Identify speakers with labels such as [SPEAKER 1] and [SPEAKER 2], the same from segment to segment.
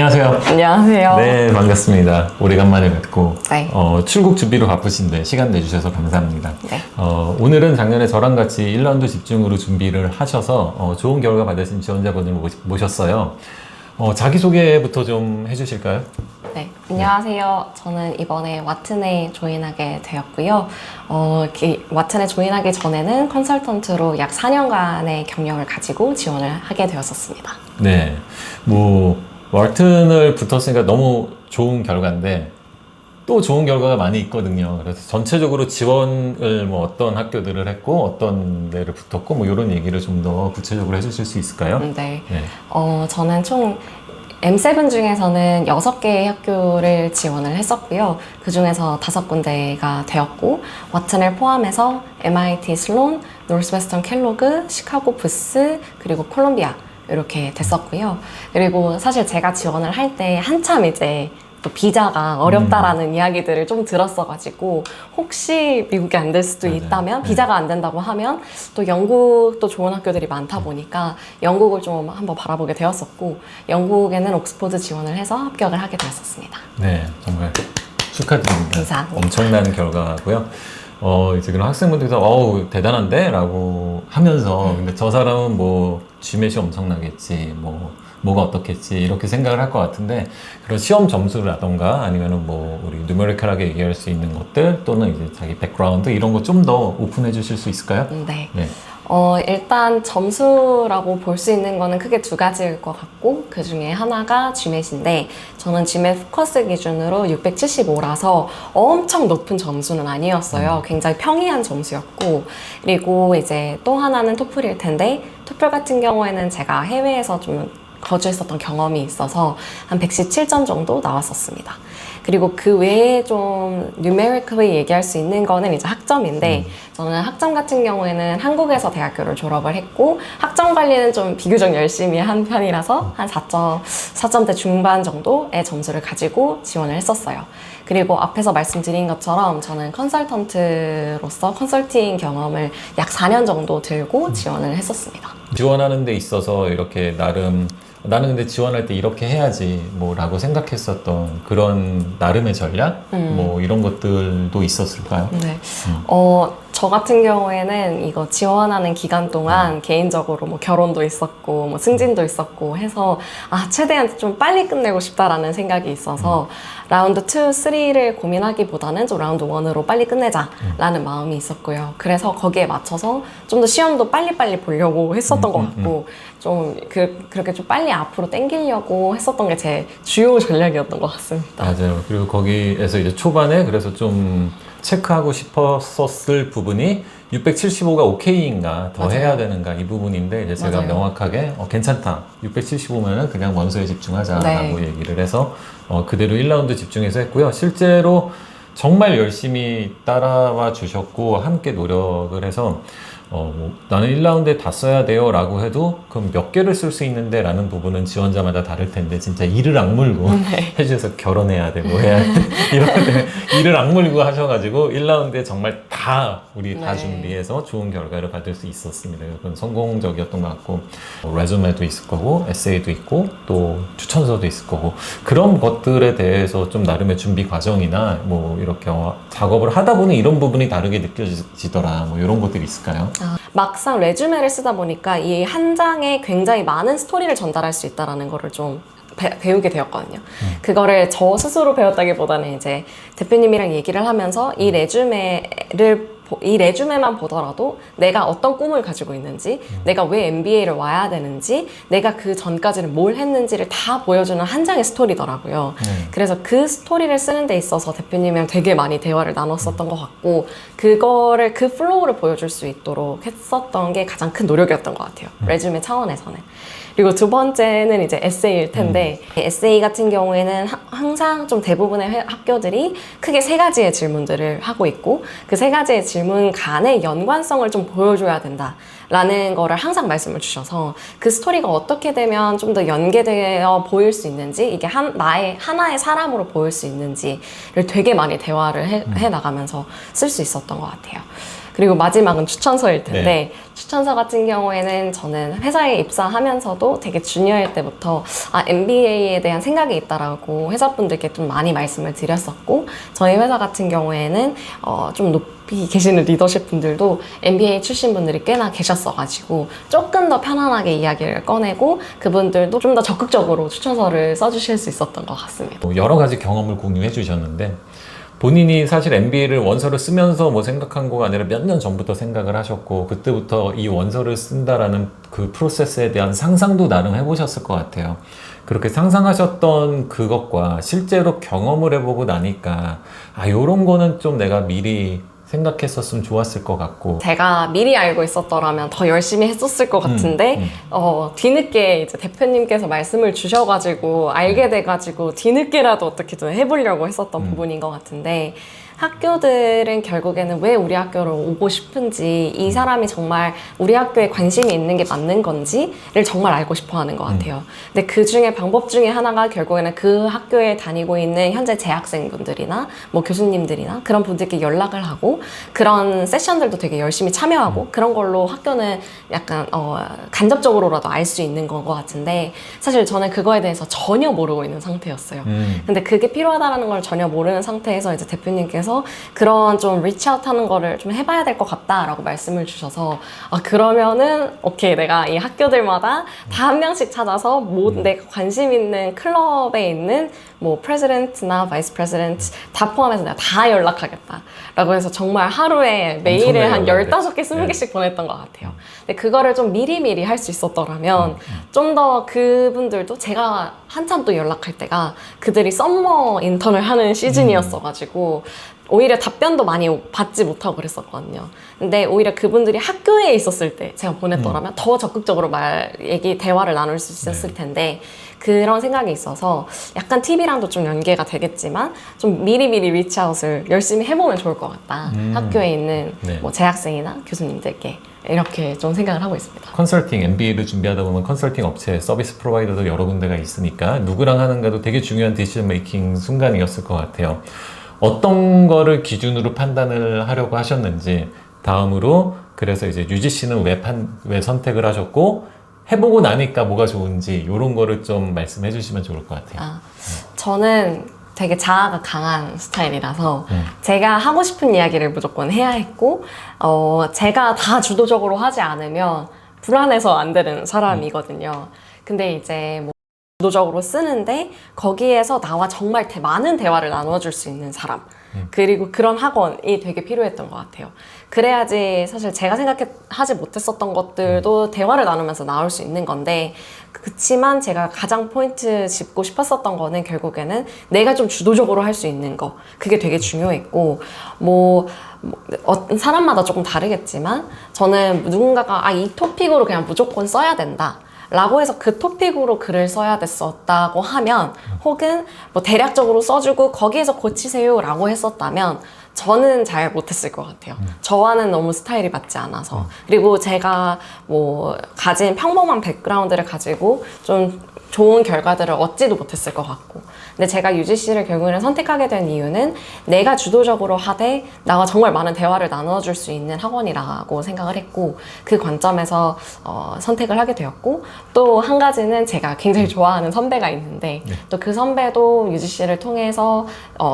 [SPEAKER 1] 안녕하세요.
[SPEAKER 2] 안녕하세요.
[SPEAKER 1] 네, 반갑습니다. 오래간만에 뵙고
[SPEAKER 2] 네.
[SPEAKER 1] 출국 준비로 바쁘신데 시간 내주셔서 감사합니다.
[SPEAKER 2] 네.
[SPEAKER 1] 오늘은 작년에 저랑 같이 1라운드 집중으로 준비를 하셔서 좋은 결과 받으신 지원자분을 모셨어요. 자기소개부터 좀 해주실까요?
[SPEAKER 2] 네. 안녕하세요. 저는 이번에 와튼에 조인하게 되었고요. 와튼에 조인하기 전에는 컨설턴트로 약 4년간의 경력을 가지고 지원을 하게 되었었습니다.
[SPEAKER 1] 네. 왈튼을 붙었으니까 너무 좋은 결과인데 또 좋은 결과가 많이 있거든요. 그래서 전체적으로 지원을 어떤 학교들을 했고 어떤 데를 붙었고 이런 얘기를 좀 더 구체적으로 해주실 수 있을까요?
[SPEAKER 2] 네.
[SPEAKER 1] 네.
[SPEAKER 2] 저는 총 M7 중에서는 6개의 학교를 지원을 했었고요. 그 중에서 5군데가 되었고, 와튼을 포함해서 MIT 슬론, 노스웨스턴 켈로그, 시카고 부스, 그리고 콜롬비아 이렇게 됐었고요. 그리고 사실 제가 지원을 할 때 한참 이제 또 비자가 어렵다라는 이야기들을 좀 들었어가지고 혹시 미국이 안 될 수도 있다면 비자가 안 된다고 하면 또 영국도 좋은 학교들이 많다 보니까 영국을 좀 한번 바라보게 되었었고 영국에는 옥스퍼드 지원을 해서 합격을 하게 되었었습니다.
[SPEAKER 1] 네, 정말 축하드립니다.
[SPEAKER 2] 감사합니다.
[SPEAKER 1] 엄청난 결과고요. 이제 그런 학생분들께서 어우 대단한데? 라고 하면서 근데 저 사람은 GMAT이 엄청나겠지 뭐가 어떻겠지 이렇게 생각을 할 것 같은데 그런 시험 점수라던가 아니면은 우리 누메리컬하게 얘기할 수 있는 것들 또는 이제 자기 백그라운드 이런 거 좀 더 오픈해 주실 수 있을까요?
[SPEAKER 2] 네.
[SPEAKER 1] 네.
[SPEAKER 2] 일단 점수라고 볼 수 있는 거는 크게 2가지일 것 같고 그 중에 하나가 GMAT인데 저는 GMAT 포커스 기준으로 675라서 엄청 높은 점수는 아니었어요. 굉장히 평이한 점수였고 그리고 이제 또 하나는 토플일 텐데 토플 같은 경우에는 제가 해외에서 좀 거주했었던 경험이 있어서 한 117점 정도 나왔었습니다. 그리고 그 외에 좀 numerically 얘기할 수 있는 거는 이제 학점인데 저는 학점 같은 경우에는 한국에서 대학교를 졸업을 했고 학점 관리는 좀 비교적 열심히 한 편이라서 한 4점대 중반 정도의 점수를 가지고 지원을 했었어요. 그리고 앞에서 말씀드린 것처럼 저는 컨설턴트로서 컨설팅 경험을 약 4년 정도 들고 지원을 했었습니다.
[SPEAKER 1] 지원하는 데 있어서 이렇게 나는 근데 지원할 때 이렇게 해야지 라고 생각했었던 그런 나름의 전략? 이런 것들도 있었을까요?
[SPEAKER 2] 네. 저 같은 경우에는 이거 지원하는 기간 동안 개인적으로 결혼도 있었고 승진도 있었고 해서 최대한 좀 빨리 끝내고 싶다라는 생각이 있어서 라운드 2, 3를 고민하기보다는 좀 라운드 1으로 빨리 끝내자라는 마음이 있었고요. 그래서 거기에 맞춰서 좀 더 시험도 빨리빨리 보려고 했었던 것 같고 좀 그렇게 좀 빨리 앞으로 당기려고 했었던 게 제 주요 전략이었던 것 같습니다.
[SPEAKER 1] 맞아요. 그리고 거기에서 이제 초반에 그래서 좀 체크하고 싶었을 부분이 675가 오케이인가 더
[SPEAKER 2] 맞아요.
[SPEAKER 1] 해야 되는가 이 부분인데 이제 제가
[SPEAKER 2] 맞아요.
[SPEAKER 1] 명확하게 괜찮다 675면은 그냥 원서에 집중하자
[SPEAKER 2] 네.
[SPEAKER 1] 라고 얘기를 해서 그대로 1라운드 집중해서 했고요. 실제로 정말 열심히 따라와 주셨고 함께 노력을 해서 나는 1라운드에 다 써야 돼요 라고 해도 그럼 몇 개를 쓸 수 있는데 라는 부분은 지원자마다 다를 텐데 진짜 이를 악물고 해주셔서 결혼해야 돼 해야 돼 이런데 이를 악물고 하셔가지고 1라운드에 정말 우리 다 준비해서 좋은 결과를 받을 수 있었습니다. 그건 성공적이었던 것 같고 레주메도 있을 거고 에세이도 있고 또 추천서도 있을 거고 그런 것들에 대해서 좀 나름의 준비 과정이나 이렇게 작업을 하다 보니 이런 부분이 다르게 느껴지더라 이런 것들이 있을까요?
[SPEAKER 2] 막상 레주메를 쓰다 보니까 이 한 장에 굉장히 많은 스토리를 전달할 수 있다는 거를 좀 배우게 되었거든요. 그거를 저 스스로 배웠다기보다는 이제 대표님이랑 얘기를 하면서 이 레주메만 보더라도 내가 어떤 꿈을 가지고 있는지, 내가 왜 MBA를 와야 되는지, 내가 그 전까지는 뭘 했는지를 다 보여주는 한 장의 스토리더라고요. 그래서 그 스토리를 쓰는 데 있어서 대표님이랑 되게 많이 대화를 나눴었던 것 같고 그 플로우를 보여줄 수 있도록 했었던 게 가장 큰 노력이었던 것 같아요. 레주메 차원에서는. 그리고 두 번째는 이제 에세이일 텐데 에세이 같은 경우에는 항상 좀 대부분의 학교들이 크게 3가지의 질문들을 하고 있고 그 3가지의 질문 간의 연관성을 좀 보여줘야 된다라는 거를 항상 말씀을 주셔서 그 스토리가 어떻게 되면 좀 더 연계되어 보일 수 있는지 이게 하나의 사람으로 보일 수 있는지를 되게 많이 대화를 해 나가면서 쓸 수 있었던 것 같아요. 그리고 마지막은 추천서일 텐데
[SPEAKER 1] 네.
[SPEAKER 2] 추천서 같은 경우에는 저는 회사에 입사하면서도 되게 주니어일 때부터 MBA에 대한 생각이 있다라고 회사분들께 좀 많이 말씀을 드렸었고 저희 회사 같은 경우에는 좀 높이 계시는 리더십 분들도 MBA 출신 분들이 꽤나 계셨어가지고 조금 더 편안하게 이야기를 꺼내고 그분들도 좀 더 적극적으로 추천서를 써주실 수 있었던 것 같습니다.
[SPEAKER 1] 여러 가지 경험을 공유해 주셨는데 본인이 사실 MBA를 원서를 쓰면서 뭐 생각한 거가 아니라 몇 년 전부터 생각을 하셨고 그때부터 이 원서를 쓴다라는 그 프로세스에 대한 상상도 나름 해보셨을 것 같아요. 그렇게 상상하셨던 그것과 실제로 경험을 해보고 나니까 요런 거는 좀 내가 미리 생각했었으면 좋았을 것 같고
[SPEAKER 2] 제가 미리 알고 있었더라면 더 열심히 했었을 것 같은데 뒤늦게 이제 대표님께서 말씀을 주셔가지고 알게 돼가지고 뒤늦게라도 어떻게든 해보려고 했었던 부분인 것 같은데 학교들은 결국에는 왜 우리 학교를 오고 싶은지 이 사람이 정말 우리 학교에 관심이 있는 게 맞는 건지를 정말 알고 싶어 하는 것 같아요. 근데 그 중에 방법 중에 하나가 결국에는 그 학교에 다니고 있는 현재 재학생분들이나 뭐 교수님들이나 그런 분들께 연락을 하고 그런 세션들도 되게 열심히 참여하고 그런 걸로 학교는 약간 간접적으로라도 알 수 있는 것 같은데 사실 저는 그거에 대해서 전혀 모르고 있는 상태였어요. 근데 그게 필요하다는 걸 전혀 모르는 상태에서 이제 대표님께서 그런 좀 리치아웃 하는 거를 좀 해봐야 될 것 같다라고 말씀을 주셔서 그러면은 오케이 내가 이 학교들마다 다 한 명씩 찾아서 내가 관심 있는 클럽에 있는 뭐 프레지던트나 바이스 프레지던트 다 포함해서 내가 다 연락하겠다라고 해서 정말 하루에 메일을 한 15개, 20개씩 보냈던 것 같아요. 근데 그거를 좀 미리미리 할 수 있었더라면 좀 더 그분들도 제가 한참 또 연락할 때가 그들이 썸머 인턴을 하는 시즌이었어가지고 오히려 답변도 많이 받지 못하고 그랬었거든요. 근데 오히려 그분들이 학교에 있었을 때 제가 보냈더라면 더 적극적으로 대화를 나눌 수 있었을 텐데 그런 생각이 있어서 약간 팁이랑도 좀 연계가 되겠지만 좀 미리미리 리치아웃을 열심히 해보면 좋을 것 같다. 학교에 있는 뭐 재학생이나 교수님들께 이렇게 좀 생각을 하고 있습니다.
[SPEAKER 1] 컨설팅, MBA를 준비하다 보면 컨설팅 업체, 서비스 프로바이더도 여러 군데가 있으니까 누구랑 하는가도 되게 중요한 디시전 메이킹 순간이었을 것 같아요. 어떤 거를 기준으로 판단을 하려고 하셨는지 다음으로 그래서 이제 유지 씨는 왜 선택을 하셨고 해보고 나니까 뭐가 좋은지 이런 거를 좀 말씀해 주시면 좋을 것 같아요.
[SPEAKER 2] 저는 되게 자아가 강한 스타일이라서 제가 하고 싶은 이야기를 무조건 해야 했고 제가 다 주도적으로 하지 않으면 불안해서 안 되는 사람이거든요. 근데 이제 뭐 주도적으로 쓰는데 거기에서 나와 정말 많은 대화를 나눠줄 수 있는 사람 그리고 그런 학원이 되게 필요했던 것 같아요. 그래야지 사실 제가 생각하지 못했었던 것들도 대화를 나누면서 나올 수 있는 건데 그치만 제가 가장 포인트 짚고 싶었었던 거는 결국에는 내가 좀 주도적으로 할 수 있는 거 그게 되게 중요했고 사람마다 조금 다르겠지만 저는 누군가가 이 토픽으로 그냥 무조건 써야 된다 라고 해서 그 토픽으로 글을 써야 됐었다고 하면 혹은 뭐 대략적으로 써주고 거기에서 고치세요 라고 했었다면 저는 잘 못했을 것 같아요. 저와는 너무 스타일이 맞지 않아서 그리고 제가 뭐 가진 평범한 백그라운드를 가지고 좀 좋은 결과들을 얻지도 못했을 것 같고 근데 제가 UGC를 결국에는 선택하게 된 이유는 내가 주도적으로 하되 나와 정말 많은 대화를 나눠줄 수 있는 학원이라고 생각을 했고 그 관점에서 선택을 하게 되었고 또 한 가지는 제가 굉장히 좋아하는 선배가 있는데 또 그 선배도 UGC를 통해서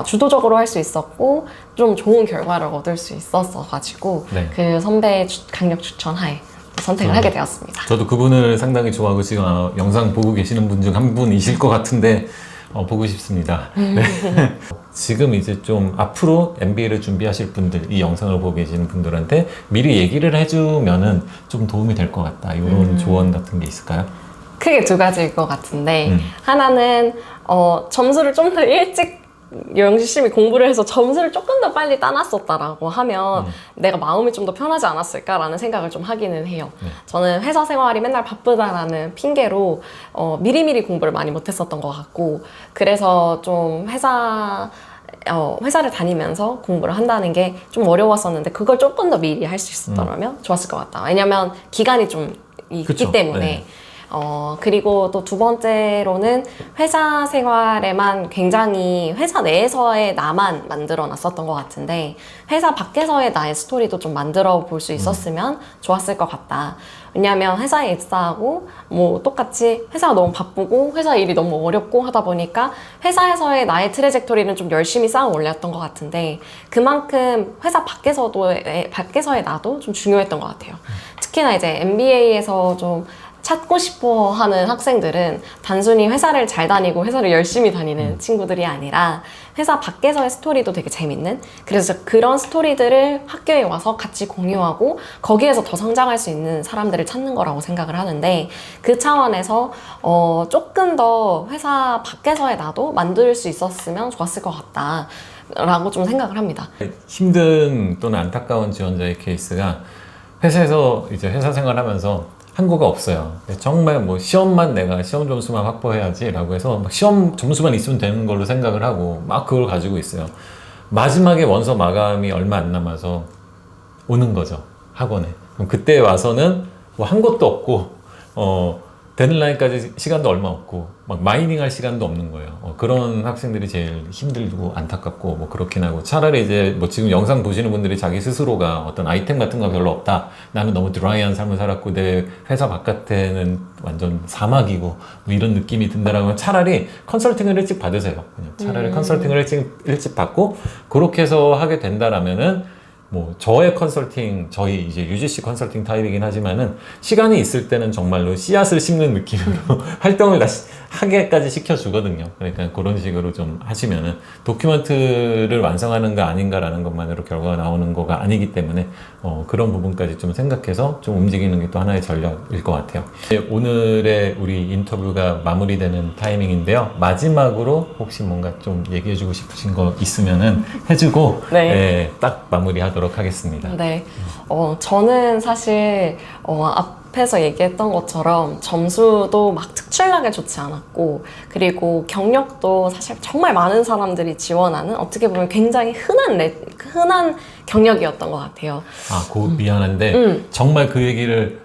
[SPEAKER 2] 주도적으로 할 수 있었고 좀 좋은 결과를 얻을 수 있었어 가지고 그 선배의 강력 추천하에 선택을 하게 되었습니다.
[SPEAKER 1] 저도 그분을 상당히 좋아하고 지금 영상 보고 계시는 분 중 한 분이실 것 같은데 보고 싶습니다. 네. 지금 이제 좀 앞으로 MBA를 준비하실 분들, 이 영상을 보고 계시는 분들한테 미리 얘기를 해주면은 좀 도움이 될 것 같다. 이런 조언 같은 게 있을까요?
[SPEAKER 2] 크게 두 가지일 것 같은데 하나는 점수를 좀 더 일찍 열심히 공부를 해서 점수를 조금 더 빨리 따놨었다라고 하면 내가 마음이 좀 더 편하지 않았을까라는 생각을 좀 하기는 해요. 저는 회사 생활이 맨날 바쁘다라는 핑계로 미리미리 공부를 많이 못했었던 것 같고 그래서 좀 회사를 다니면서 공부를 한다는 게 좀 어려웠었는데 그걸 조금 더 미리 할 수 있었더라면 좋았을 것 같다. 왜냐면 기간이 좀 있기
[SPEAKER 1] 그쵸.
[SPEAKER 2] 때문에 그리고 또 두 번째로는 회사 생활에만 굉장히 회사 내에서의 나만 만들어 놨었던 것 같은데 회사 밖에서의 나의 스토리도 좀 만들어 볼 수 있었으면 좋았을 것 같다. 왜냐하면 회사에 입사하고 뭐 똑같이 회사가 너무 바쁘고 회사 일이 너무 어렵고 하다 보니까 회사에서의 나의 트레젝토리는 좀 열심히 쌓아 올렸던 것 같은데 그만큼 회사 밖에서의 나도 좀 중요했던 것 같아요. 특히나 이제 MBA에서 좀 찾고 싶어 하는 학생들은 단순히 회사를 잘 다니고 회사를 열심히 다니는 친구들이 아니라 회사 밖에서의 스토리도 되게 재밌는, 그래서 그런 스토리들을 학교에 와서 같이 공유하고 거기에서 더 성장할 수 있는 사람들을 찾는 거라고 생각을 하는데 그 차원에서 조금 더 회사 밖에서의 나도 만들 수 있었으면 좋았을 것 같다 라고 좀 생각을 합니다.
[SPEAKER 1] 힘든 또는 안타까운 지원자의 케이스가 회사에서 이제 회사 생활하면서 한국어가 없어요. 정말 뭐 시험만 내가 시험 점수만 확보해야지 라고 해서 막 시험 점수만 있으면 되는 걸로 생각을 하고 막 그걸 가지고 있어요. 마지막에 원서 마감이 얼마 안 남아서 오는 거죠, 학원에. 그럼 그때 와서는 뭐 한 것도 없고 데드라인까지 시간도 얼마 없고 막 마이닝 할 시간도 없는 거예요. 그런 학생들이 제일 힘들고 안타깝고 뭐 그렇긴 하고, 차라리 이제 뭐 지금 영상 보시는 분들이 자기 스스로가 어떤 아이템 같은 거 별로 없다, 나는 너무 드라이한 삶을 살았고 내 회사 바깥에는 완전 사막이고 뭐 이런 느낌이 든다라고 하면 차라리 컨설팅을 일찍 받으세요. 그냥 차라리 컨설팅을 일찍 받고 그렇게 해서 하게 된다라면은 뭐 저의 컨설팅, 저희 이제 UGC 컨설팅 타입이긴 하지만은 시간이 있을 때는 정말로 씨앗을 심는 느낌으로 활동을 다시 하게까지 시켜주거든요. 그러니까 그런 식으로 좀 하시면은 도큐멘트를 완성하는가 아닌가라는 것만으로 결과가 나오는 거가 아니기 때문에 그런 부분까지 좀 생각해서 좀 움직이는 게 또 하나의 전략일 것 같아요. 오늘의 우리 인터뷰가 마무리되는 타이밍인데요. 마지막으로 혹시 뭔가 좀 얘기해주고 싶으신 거 있으면은 해주고 딱 마무리하도록 하겠습니다.
[SPEAKER 2] 네, 저는 사실 앞에서 얘기했던 것처럼 점수도 막 특출나게 좋지 않았고 그리고 경력도 사실 정말 많은 사람들이 지원하는 어떻게 보면 굉장히 흔한 경력이었던 것 같아요.
[SPEAKER 1] 미안한데 정말 그 얘기를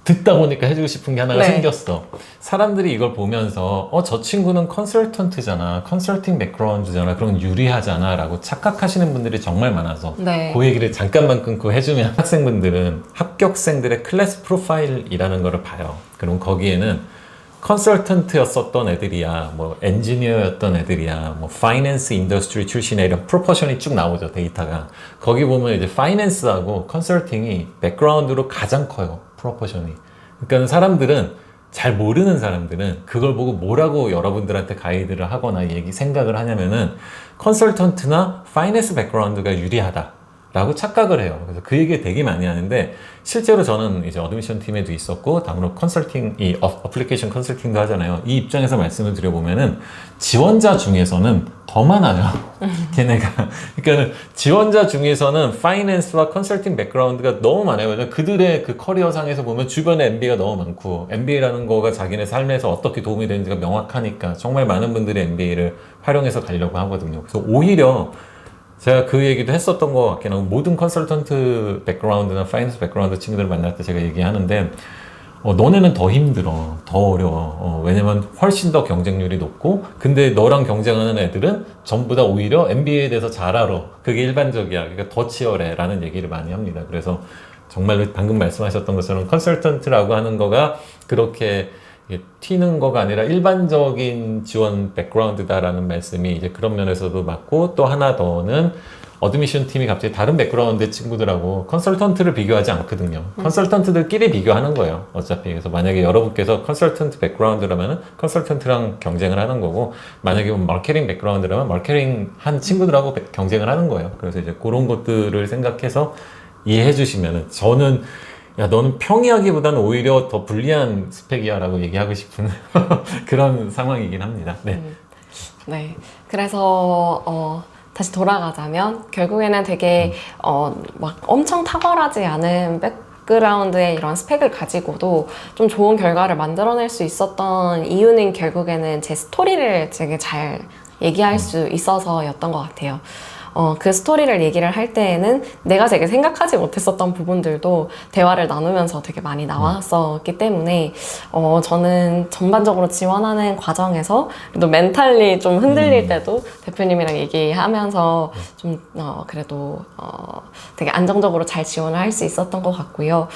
[SPEAKER 1] 듣다 보니까 해주고 싶은 게 하나가 생겼어. 사람들이 이걸 보면서 저 친구는 컨설턴트잖아, 컨설팅 백그라운드잖아, 그런 유리하잖아 라고 착각하시는 분들이 정말 많아서 그 얘기를 잠깐만 끊고 해주면 학생분들은 합격생들의 클래스 프로파일이라는 거를 봐요. 그럼 거기에는 컨설턴트였었던 애들이야, 뭐 엔지니어였던 애들이야, 뭐 파이낸스 인더스트리 출신의 이런 프로포션이 쭉 나오죠, 데이터가. 거기 보면 이제 파이낸스하고 컨설팅이 백그라운드로 가장 커요, 프로포션이. 그러니까 사람들은, 잘 모르는 사람들은 그걸 보고 뭐라고 여러분들한테 가이드를 하거나 생각을 하냐면은 컨설턴트나 파이낸스 백그라운드가 유리하다 라고 착각을 해요. 그래서 그 얘기 되게 많이 하는데, 실제로 저는 이제 어드미션 팀에도 있었고 다음으로 컨설팅, 이 어플리케이션 컨설팅도 하잖아요. 이 입장에서 말씀을 드려보면은 지원자 중에서는 더 많아요. 걔네가. 그러니까 지원자 중에서는 파이낸스와 컨설팅 백그라운드가 너무 많아요. 왜냐면 그들의 그 커리어상에서 보면 주변에 MBA가 너무 많고, MBA라는 거가 자기네 삶에서 어떻게 도움이 되는지가 명확하니까 정말 많은 분들이 MBA를 활용해서 가려고 하거든요. 그래서 오히려 제가 그 얘기도 했었던 것 같긴 하고, 모든 컨설턴트 백그라운드나 파이낸스 백그라운드 친구들을 만날 때 제가 얘기하는데 너네는 더 힘들어, 더 어려워. 왜냐면 훨씬 더 경쟁률이 높고, 근데 너랑 경쟁하는 애들은 전부 다 오히려 MBA에 대해서 잘 알아. 그게 일반적이야. 그러니까 더 치열해 라는 얘기를 많이 합니다. 그래서 정말 방금 말씀하셨던 것처럼 컨설턴트라고 하는 거가 그렇게 튀는 거가 아니라 일반적인 지원 백그라운드다라는 말씀이 이제 그런 면에서도 맞고, 또 하나 더는 어드미션 팀이 갑자기 다른 백그라운드 친구들하고 컨설턴트를 비교하지 않거든요. 컨설턴트들끼리 비교하는 거예요, 어차피. 그래서 만약에 여러분께서 컨설턴트 백그라운드라면 컨설턴트랑 경쟁을 하는 거고, 만약에 마케팅 백그라운드라면 마케팅 한 친구들하고 경쟁을 하는 거예요. 그래서 이제 그런 것들을 생각해서 이해해 주시면은, 저는 야, 너는 평이하기보다는 오히려 더 불리한 스펙이야 라고 얘기하고 싶은 그런 상황이긴 합니다.
[SPEAKER 2] 네. 그래서 다시 돌아가자면 결국에는 되게 막 엄청 탁월하지 않은 백그라운드의 이런 스펙을 가지고도 좀 좋은 결과를 만들어낼 수 있었던 이유는 결국에는 제 스토리를 되게 잘 얘기할 수 있어서였던 것 같아요. 그 스토리를 얘기를 할 때에는 내가 되게 생각하지 못했었던 부분들도 대화를 나누면서 되게 많이 나왔었기 때문에 저는 전반적으로 지원하는 과정에서 또 멘탈리 좀 흔들릴 때도 대표님이랑 얘기하면서 좀 그래도 되게 안정적으로 잘 지원을 할 수 있었던 것 같고요.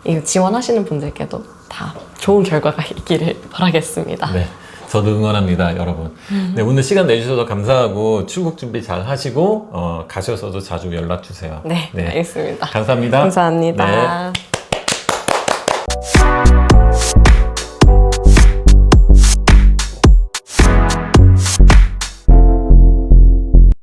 [SPEAKER 2] 이 지원하시는 분들께도 다 좋은 결과가 있기를 바라겠습니다.
[SPEAKER 1] 네. 저도 응원합니다, 여러분. 네, 오늘 시간 내주셔서 감사하고 출국 준비 잘 하시고 가셔서도 자주 연락 주세요.
[SPEAKER 2] 네, 알겠습니다.
[SPEAKER 1] 감사합니다.
[SPEAKER 2] 감사합니다.
[SPEAKER 1] 네.